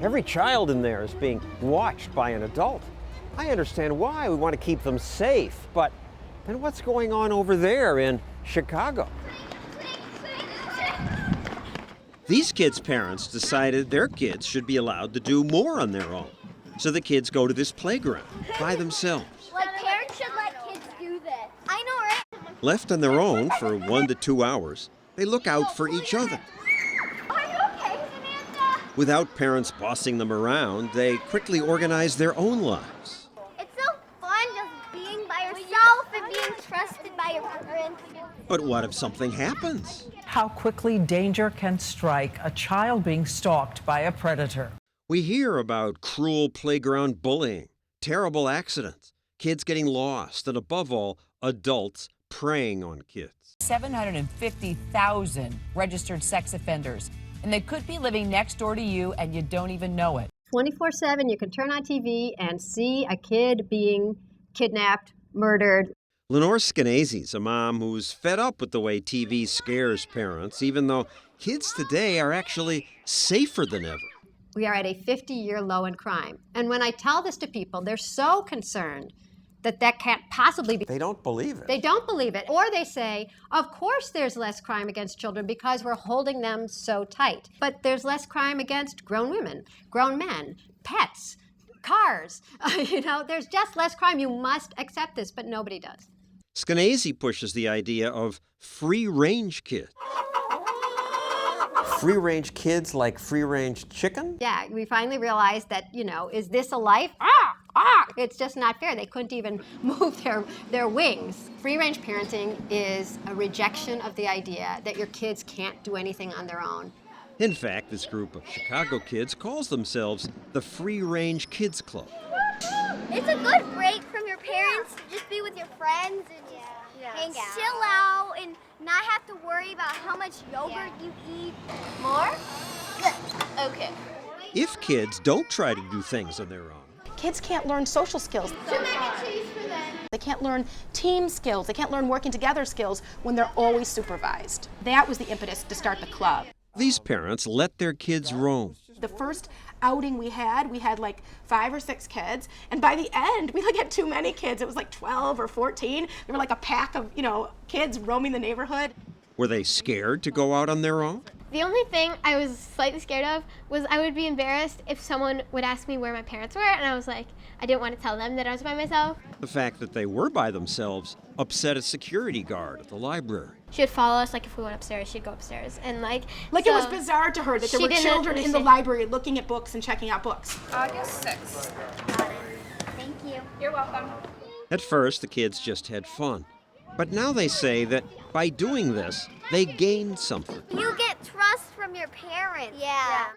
Every child in there is being watched by an adult. I understand why. We want to keep them safe, but then what's going on over there in Chicago? These kids' parents decided their kids should be allowed to do more on their own. So the kids go to this playground by themselves. Like, parents should let kids do this. I know, right? Left on their own for 1 to 2 hours, they look out for each other. Are you okay, Samantha? Without parents bossing them around, they quickly organize their own lives. It's so fun just being by yourself and being trusted by your parents. But what if something happens? How quickly danger can strike a child being stalked by a predator. We hear about cruel playground bullying, terrible accidents, kids getting lost, and above all, adults preying on kids. 750,000 registered sex offenders, and they could be living next door to you and you don't even know it. 24/7, you can turn on TV and see a kid being kidnapped, murdered. Lenore Skenazy's a mom who's fed up with the way TV scares parents, even though kids today are actually safer than ever. We are at a 50-year low in crime. And when I tell this to people, they're so concerned that that can't possibly be. They don't believe it. They don't believe it. Or they say, of course there's less crime against children because we're holding them so tight. But there's less crime against grown women, grown men, pets, cars. There's just less crime. You must accept this, but nobody does. Skenazy pushes the idea of free-range kids. Free-range kids like free-range chicken? Yeah, we finally realized that, is this a life? It's just not fair. They couldn't even move their wings. Free-range parenting is a rejection of the idea that your kids can't do anything on their own. In fact, this group of Chicago kids calls themselves the Free Range Kids Club. It's a good break from your parents to just be with your friends and hang out. Chill out and not have to worry about how much yogurt you eat. More? Good. Okay. If kids don't try to do things on their own, kids can't learn social skills. Too many trees for them. They can't learn team skills. They can't learn working together skills when they're always supervised. That was the impetus to start the club. these parents let their kids roam. The first outing we had like 5 or 6 kids, and by the end, we had too many kids. It was like 12 or 14. They were like a pack of, kids roaming the neighborhood. Were they scared to go out on their own? The only thing I was slightly scared of was I would be embarrassed if someone would ask me where my parents were, and I was like, I didn't want to tell them that I was by myself. The fact that they were by themselves upset a security guard at the library. She would follow us, if we went upstairs, she'd go upstairs, and so it was bizarre to her that there were children in the library looking at books and checking out books. August 6th. Thank you. You're welcome. At first, the kids just had fun. But now they say that by doing this, they gained something. You get trust from your parents. Yeah.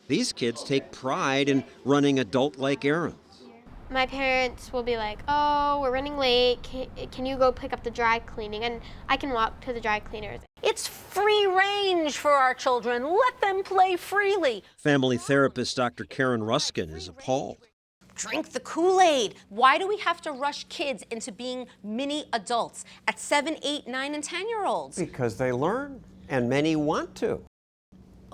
These kids take pride in running adult-like errands. My parents will be like, oh, we're running late. Can you go pick up the dry cleaning? And I can walk to the dry cleaners. It's free range for our children. Let them play freely. Family therapist Dr. Karen Ruskin is appalled. Drink the Kool-Aid. Why do we have to rush kids into being mini adults at 7, 8, 9, and 10-year-olds? Because they learn, and many want to.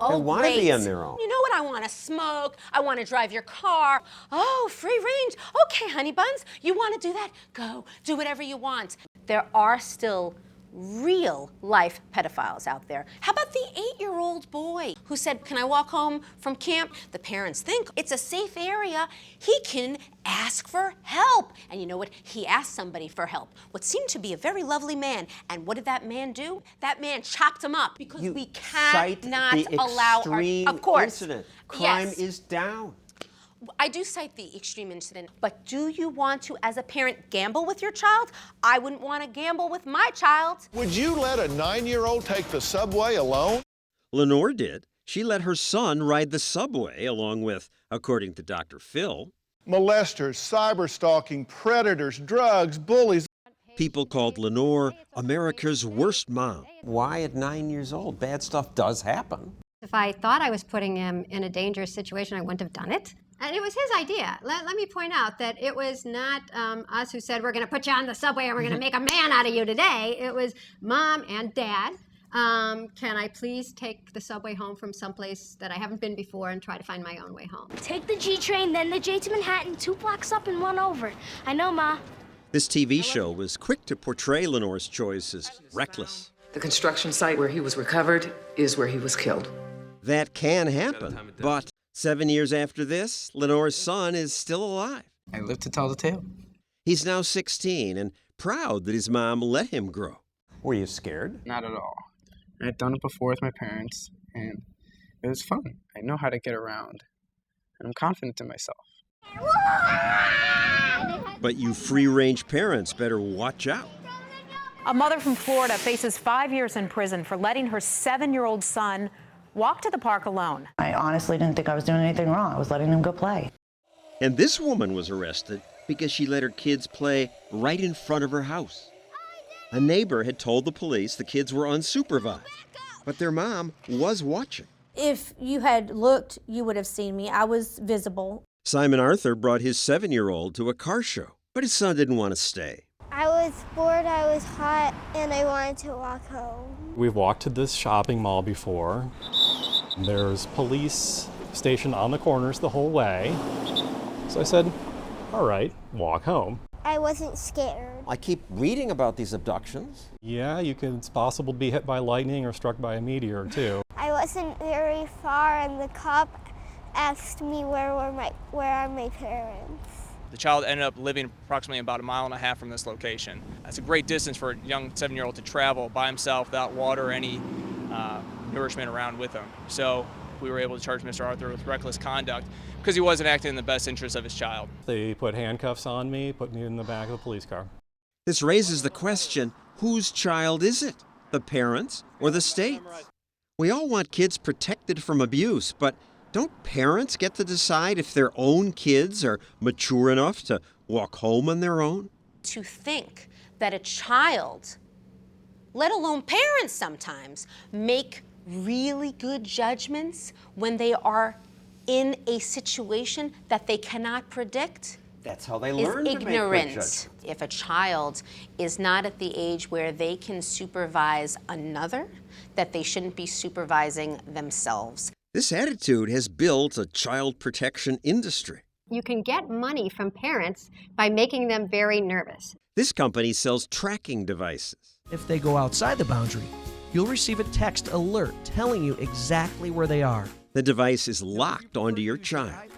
Oh, they want to be on their own. You know what? I want to smoke. I want to drive your car. Oh, free range. Okay, honey buns, you want to do that? Go. Do whatever you want. There are still real life pedophiles out there. How about the 8-year-old boy who said, can I walk home from camp? The parents think it's a safe area. He can ask for help. And you know what? He asked somebody for help, what seemed to be a very lovely man. And what did that man do? That man chopped him up because we cannot allow our... Of course. Incident. Crime Yes. is down. I do cite the extreme incident, but do you want to, as a parent, gamble with your child? I wouldn't want to gamble with my child. Would you let a 9-year-old take the subway alone? Lenore did. She let her son ride the subway along with, according to Dr. Phil, Molesters, cyber-stalking, predators, drugs, bullies. people called Lenore America's worst mom. Why at 9 years old? Bad stuff does happen. If I thought I was putting him in a dangerous situation, I wouldn't have done it. And it was his idea. Let me point out that it was not us who said, we're going to put you on the subway and we're going to make a man out of you today. It was Mom and Dad Can I please take the subway home from someplace that I haven't been before and try to find my own way home? Take the G train, then the J to Manhattan, 2 blocks up and 1 over. I know, Ma. This TV show was quick to portray Lenore's choice as reckless. The construction site where he was recovered is where he was killed. That can happen, but 7 years after this, Lenore's son is still alive. I live to tell the tale. He's now 16 and proud that his mom let him grow. Were you scared? Not at all. I'd done it before with my parents, and it was fun. I know how to get around, and I'm confident in myself. But you free-range parents better watch out. A mother from Florida faces 5 years in prison for letting her 7-year-old son walk to the park alone. I honestly didn't think I was doing anything wrong. I was letting him go play. And this woman was arrested because she let her kids play right in front of her house. A neighbor had told the police the kids were unsupervised, but their mom was watching. If you had looked, you would have seen me. I was visible. Simon Arthur brought his 7-year-old to a car show, but his son didn't want to stay. I was bored, I was hot, and I wanted to walk home. We've walked to this shopping mall before. There's police stationed on the corners the whole way. So I said, all right, walk home. I wasn't scared. I keep reading about these abductions. Yeah, it's possible to be hit by lightning or struck by a meteor too. I wasn't very far, and the cop asked me where are my parents. The child ended up living approximately about 1.5 miles from this location. That's a great distance for a young 7-year-old to travel by himself without water or any nourishment around with him. So we were able to charge Mr. Arthur with reckless conduct because he wasn't acting in the best interest of his child. They put handcuffs on me, put me in the back of a police car. This raises the question, whose child is it? The parents or the state? We all want kids protected from abuse, but don't parents get to decide if their own kids are mature enough to walk home on their own? To think that a child, let alone parents sometimes, make really good judgments when they are in a situation that they cannot predict That's how they is learn to make good ignorant. judgments. If a child is not at the age where they can supervise another, that they shouldn't be supervising themselves. This attitude has built a child protection industry. You can get money from parents by making them very nervous. This company sells tracking devices. If they go outside the boundary, you'll receive a text alert telling you exactly where they are. The device is locked onto your child,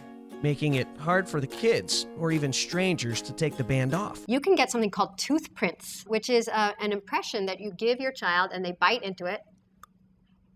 making it hard for the kids or even strangers to take the band off. You can get something called tooth prints, which is an impression that you give your child and they bite into it.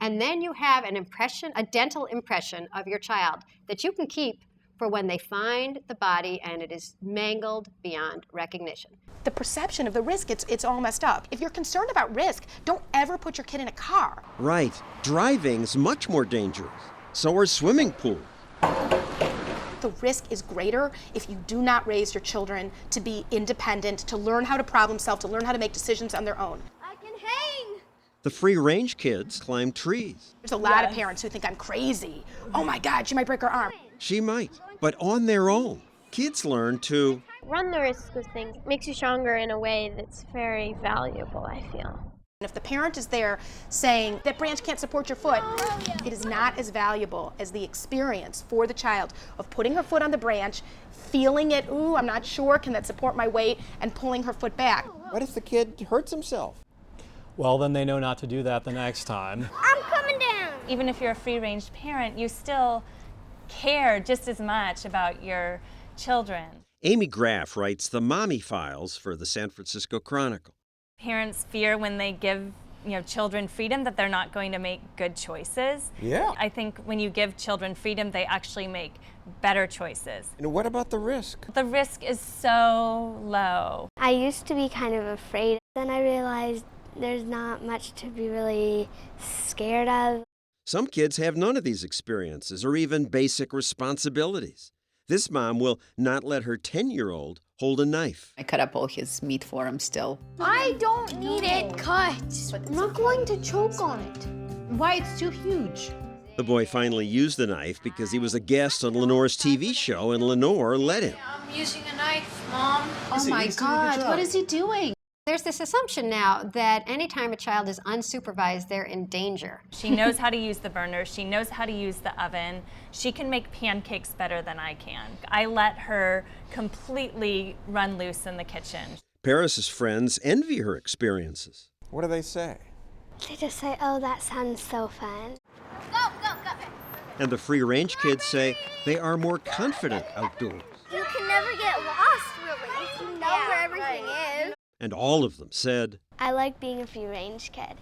And then you have an impression, a dental impression of your child that you can keep for when they find the body and it is mangled beyond recognition. The perception of the risk, it's all messed up. If you're concerned about risk, don't ever put your kid in a car. Right. Driving's much more dangerous. So are swimming pools. The risk is greater if you do not raise your children to be independent, to learn how to problem solve, to learn how to make decisions on their own. I can hang. The free-range kids climb trees. There's a lot of parents who think I'm crazy. Oh my God, she might break her arm. She might, but on their own. Kids learn to Run the risk of things. Makes you stronger in a way that's very valuable, I feel. And if the parent is there saying, that branch can't support your foot, it is not as valuable as the experience for the child of putting her foot on the branch, feeling it, ooh, I'm not sure, can that support my weight, and pulling her foot back. What if the kid hurts himself? Well, then they know not to do that the next time. I'm coming down. Even if you're a free-range parent, you still care just as much about your children. Amy Graff writes the Mommy Files for the San Francisco Chronicle. Parents fear when they give children freedom that they're not going to make good choices. Yeah. I think when you give children freedom, they actually make better choices. And what about the risk? The risk is so low. I used to be kind of afraid. Then I realized there's not much to be really scared of. Some kids have none of these experiences or even basic responsibilities. This mom will not let her 10-year-old hold a knife. I cut up all his meat for him still. I don't need it cut. I'm not going to choke on it. Why? It's too huge. The boy finally used the knife because he was a guest on Lenore's TV show and Lenore let him. I'm using a knife, Mom. Oh my God, what is he doing? There's this assumption now that anytime a child is unsupervised, they're in danger. She knows how to use the burner. She knows how to use the oven. She can make pancakes better than I can. I let her completely run loose in the kitchen. Paris's friends envy her experiences. What do they say? They just say, oh, that sounds so fun. Go, go, go. And the free-range kids say they are more confident outdoors. You can never get lost, really. You know where everything is. And all of them said, I like being a free-range kid.